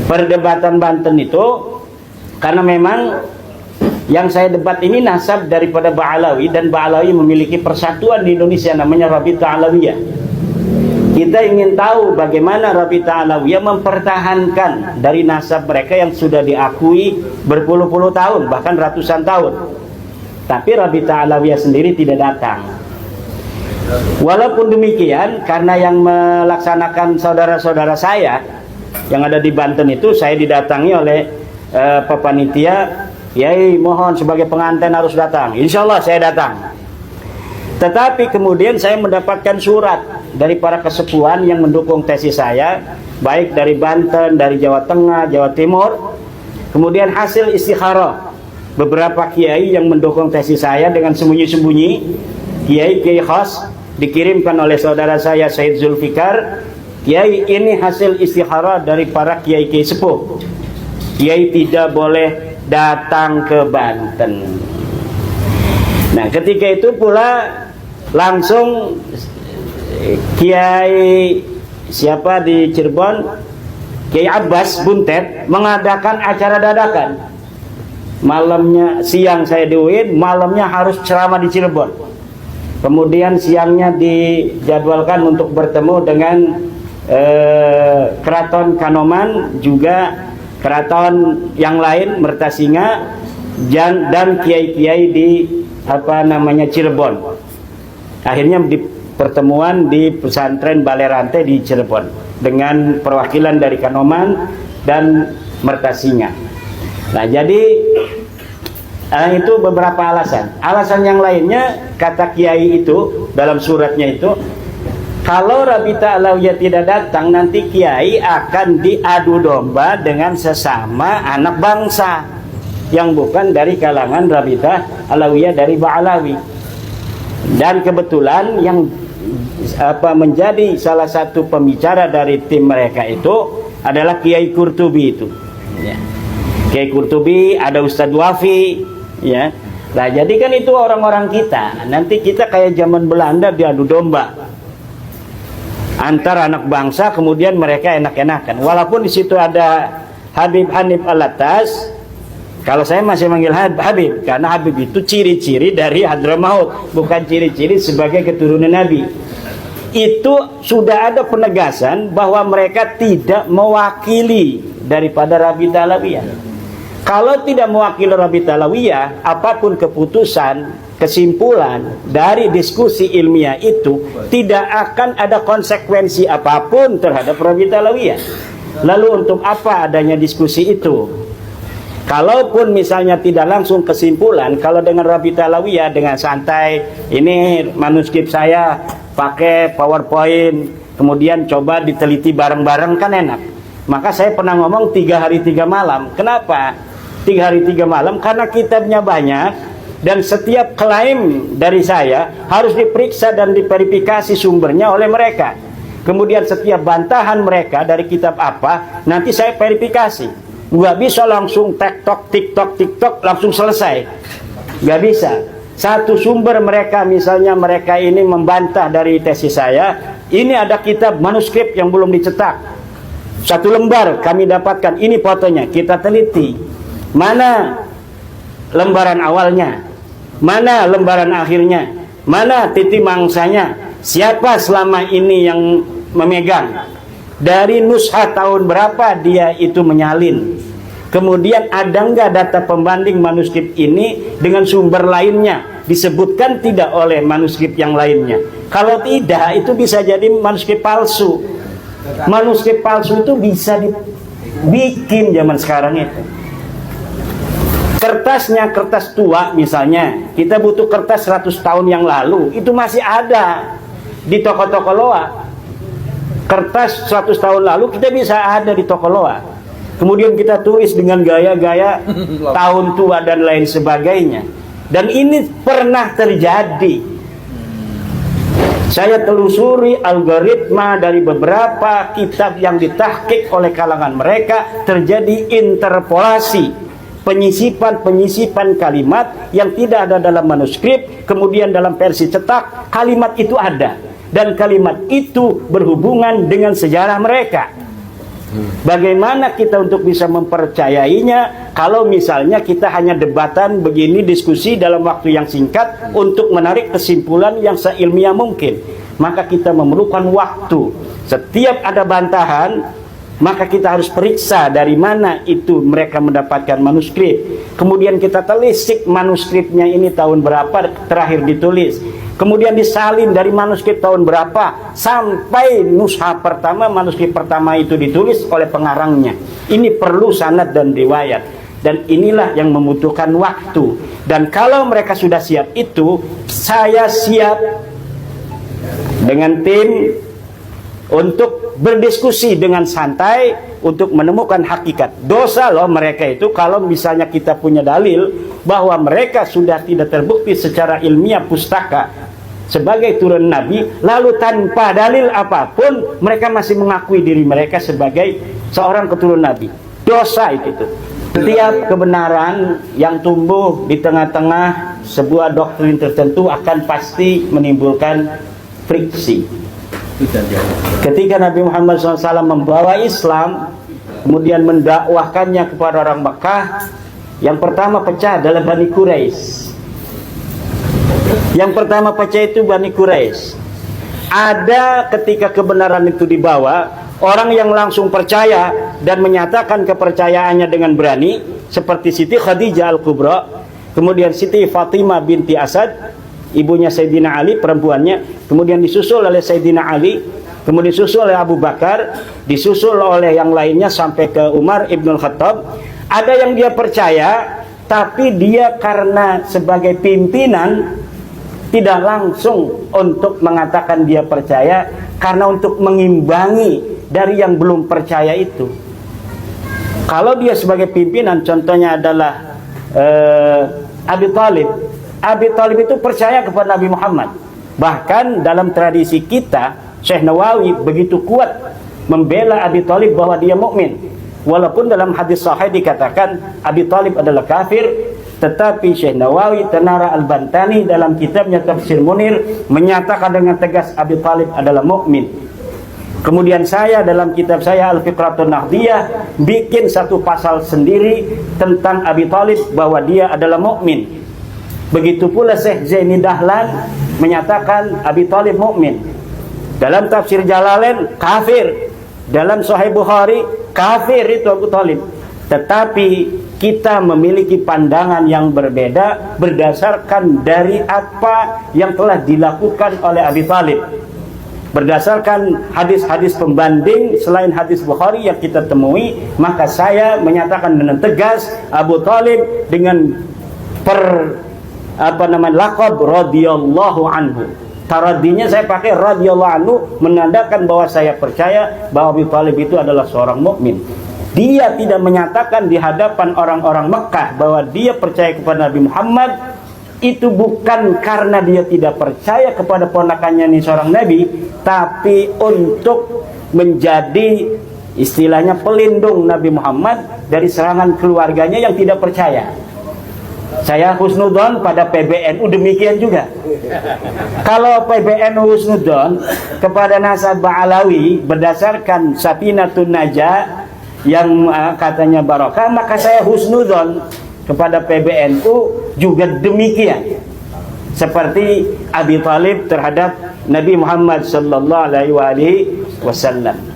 perdebatan Banten itu, karena memang yang saya debat ini nasab daripada Ba'alawi, dan Ba'alawi memiliki persatuan di Indonesia namanya Rabita Alawiyah. Kita ingin tahu bagaimana Rabita Alawiyah mempertahankan dari nasab mereka yang sudah diakui berpuluh-puluh tahun, bahkan ratusan tahun. Tapi Rabita Alawiyah sendiri tidak datang. Walaupun demikian, karena yang melaksanakan saudara-saudara saya yang ada di Banten itu, saya didatangi oleh panitia, Yai mohon sebagai pengantin harus datang. Insya Allah saya datang. Tetapi kemudian saya mendapatkan surat dari para kesepuhan yang mendukung tesis saya, baik dari Banten, dari Jawa Tengah, Jawa Timur. Kemudian hasil istikharah beberapa kiai yang mendukung tesis saya dengan sembunyi-sembunyi, kiai khas, dikirimkan oleh saudara saya Said Zulfikar. Kiai, ini hasil istikharah dari para kiai sepuh. Kiai tidak boleh datang ke Banten. Nah, ketika itu pula langsung Kiai siapa di Cirebon, Kiai Abbas Buntet mengadakan acara dadakan. Malamnya, siang saya di UIN, malamnya harus ceramah di Cirebon. Kemudian siangnya dijadwalkan untuk bertemu dengan Keraton Kanoman, juga keraton yang lain Mertasinga, dan kiai-kiai di Cirebon. Akhirnya di pertemuan di pesantren Balerante di Cirebon dengan perwakilan dari Kanoman dan Mertasinga. Nah, jadi itu beberapa alasan. Alasan yang lainnya, kata kiai itu dalam suratnya itu, kalau Rabita Alawiyah tidak datang, nanti kiai akan diadu domba dengan sesama anak bangsa yang bukan dari kalangan Rabita Alawiyah dari Ba'alawi. Dan kebetulan yang menjadi salah satu pembicara dari tim mereka itu adalah Kiai Qurtubi itu. Ya. Kiai Qurtubi, ada Ustadz Wafi, ya. Nah, jadi kan itu orang-orang kita. Nanti kita kayak zaman Belanda diadu domba antar anak bangsa, kemudian mereka enak-enakan. Walaupun di situ ada Habib Hanif Alatas, kalau saya masih manggil Habib, karena Habib itu ciri-ciri dari Hadramaut, bukan ciri-ciri sebagai keturunan Nabi. Itu sudah ada penegasan bahwa mereka tidak mewakili daripada Rabita Alawiyah. Kalau tidak mewakili Rabita Alawiyah, apapun keputusan, kesimpulan dari diskusi ilmiah itu tidak akan ada konsekuensi apapun terhadap Rabita Alawiyah. Lalu untuk apa adanya diskusi itu? Kalaupun misalnya tidak langsung kesimpulan, kalau dengan Rabita Alawiyah dengan santai, ini manuskrip saya pakai PowerPoint, kemudian coba diteliti bareng-bareng, kan enak. Maka saya pernah ngomong 3 hari 3 malam. Kenapa 3 hari 3 malam? Karena kitabnya banyak, dan setiap klaim dari saya harus diperiksa dan diverifikasi sumbernya oleh mereka. Kemudian setiap bantahan mereka dari kitab apa, nanti saya verifikasi. Nggak bisa langsung tiktok langsung selesai. Nggak bisa. Satu sumber mereka, misalnya mereka ini membantah dari tesis saya, ini ada kitab manuskrip yang belum dicetak, 1 lembar kami dapatkan, ini fotonya, kita teliti. Mana lembaran awalnya, mana lembaran akhirnya, mana titik mangsanya, siapa selama ini yang memegang, dari nushah tahun berapa dia itu menyalin, kemudian ada nggak data pembanding manuskrip ini dengan sumber lainnya, disebutkan tidak oleh manuskrip yang lainnya. Kalau tidak, itu bisa jadi manuskrip palsu. Manuskrip palsu itu bisa dibikin zaman sekarang itu. Kertasnya kertas tua misalnya, kita butuh kertas 100 tahun yang lalu, itu masih ada di toko-toko loa. Kertas 100 tahun lalu kita bisa ada di toko loa. Kemudian kita tulis dengan gaya-gaya tahun tua dan lain sebagainya. Dan ini pernah terjadi. Saya telusuri algoritma dari beberapa kitab yang ditahqiq oleh kalangan mereka, terjadi interpolasi, penyisipan kalimat yang tidak ada dalam manuskrip, kemudian dalam versi cetak kalimat itu ada, dan kalimat itu berhubungan dengan sejarah mereka. Bagaimana kita untuk bisa mempercayainya kalau misalnya kita hanya debatan begini, diskusi dalam waktu yang singkat untuk menarik kesimpulan yang seilmiah mungkin? Maka kita memerlukan waktu. Setiap ada bantahan, maka kita harus periksa dari mana itu mereka mendapatkan manuskrip. Kemudian kita telisik manuskripnya ini tahun berapa terakhir ditulis. Kemudian disalin dari manuskrip tahun berapa sampai nushah pertama, manuskrip pertama itu ditulis oleh pengarangnya. Ini perlu sanad dan riwayat. Dan inilah yang membutuhkan waktu. Dan kalau mereka sudah siap itu, saya siap dengan tim untuk berdiskusi dengan santai untuk menemukan hakikat. Dosa loh mereka itu kalau misalnya kita punya dalil bahwa mereka sudah tidak terbukti secara ilmiah pustaka sebagai turun Nabi, lalu tanpa dalil apapun mereka masih mengakui diri mereka sebagai seorang keturunan Nabi. Dosa itu. Setiap kebenaran yang tumbuh di tengah-tengah sebuah doktrin tertentu akan pasti menimbulkan friksi. Ketika Nabi Muhammad SAW membawa Islam, kemudian mendakwahkannya kepada orang Mekah, yang pertama pecah adalah Bani Quraisy. Yang pertama pecah itu Bani Quraisy. Ada ketika kebenaran itu dibawa, orang yang langsung percaya dan menyatakan kepercayaannya dengan berani, seperti Siti Khadijah Al-Kubra, kemudian Siti Fatimah binti Asad, ibunya Sayyidina Ali, perempuannya, kemudian disusul oleh Sayyidina Ali, kemudian disusul oleh Abu Bakar, disusul oleh yang lainnya sampai ke Umar Ibnul Khattab. Ada yang dia percaya, tapi dia karena sebagai pimpinan tidak langsung untuk mengatakan dia percaya, karena untuk mengimbangi dari yang belum percaya itu. Kalau dia sebagai pimpinan, contohnya adalah Abi Thalib. Abi Thalib itu percaya kepada Nabi Muhammad. Bahkan dalam tradisi kita, Syekh Nawawi begitu kuat membela Abi Thalib bahwa dia mukmin. Walaupun dalam hadis sahih dikatakan Abi Thalib adalah kafir, tetapi Syekh Nawawi Tanara Al-Bantani dalam kitabnya Tafsir Munir menyatakan dengan tegas Abi Thalib adalah mukmin. Kemudian saya dalam kitab saya Al-Fiqratun Nahdiyah bikin satu pasal sendiri tentang Abi Thalib bahwa dia adalah mukmin. Begitu pula Syekh Zaini Dahlan menyatakan Abi Thalib mukmin. Dalam tafsir Jalalain kafir, dalam Sahih Bukhari kafir itu Abu Thalib. Tetapi kita memiliki pandangan yang berbeda berdasarkan dari apa yang telah dilakukan oleh Abi Thalib. Berdasarkan hadis-hadis pembanding selain hadis Bukhari yang kita temui, maka saya menyatakan dengan tegas Abu Thalib dengan laqab radhiyallahu anhu. Taradinya saya pakai radhiyallahu anhu, menandakan bahwa saya percaya bahwa Abu Thalib itu adalah seorang mukmin. Dia tidak menyatakan di hadapan orang-orang Mekah bahwa dia percaya kepada Nabi Muhammad. Itu bukan karena dia tidak percaya kepada ponakannya ini seorang Nabi, tapi untuk menjadi istilahnya pelindung Nabi Muhammad dari serangan keluarganya yang tidak percaya. Saya husnudon pada PBNU demikian juga. Kalau PBNU husnudon kepada nasabah Alawi berdasarkan Safinatun Najah yang katanya barokah, maka saya husnudon kepada PBNU juga demikian. Seperti Abi Thalib terhadap Nabi Muhammad sallallahu alaihi wasallam.